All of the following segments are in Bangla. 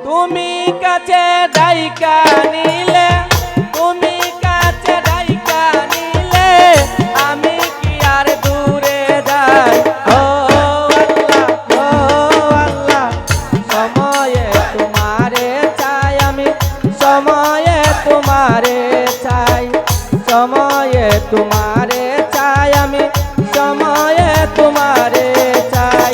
তুমি কাছে ডাইকা নিলে, তুমি কাছে ডাইকা নিলে আমি কি আর দূরে যাই। ও আল্লাহ সময়ে তোমারে চাই আমি, সময়ে তোমারে চাই, সময়ে তোমারে চাই আমি, সময়ে তোমারে চাই।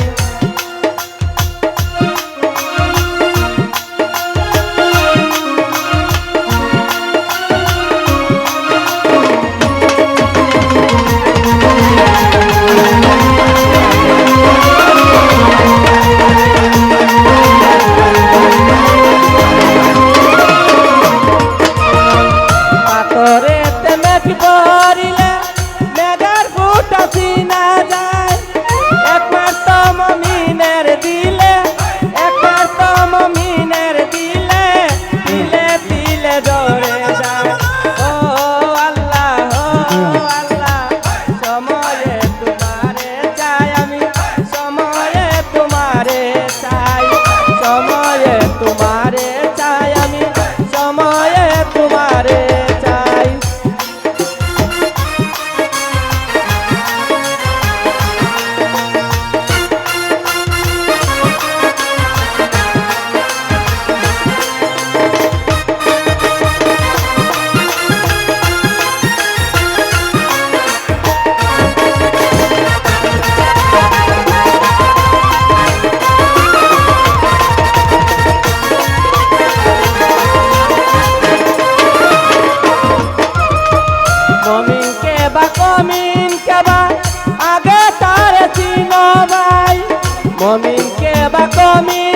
পাথরেতে মেঘ পড়িলে মেঘের ফুটা চিনা যায়, একবার তো মমিনের দিলে, একবার তো মমিনের দিলে, দিলে দিলে জড়ে যায়। ও আল্লাহ সময়ে তোমারে চাই আমি, সময়ে তোমারে চাই, সময়ে তোমারে চাই আমি, সময়ে তোমারে চাই। মমিন কে বা আগে তারে চিনো ভাই, মমিন কে বা কমিন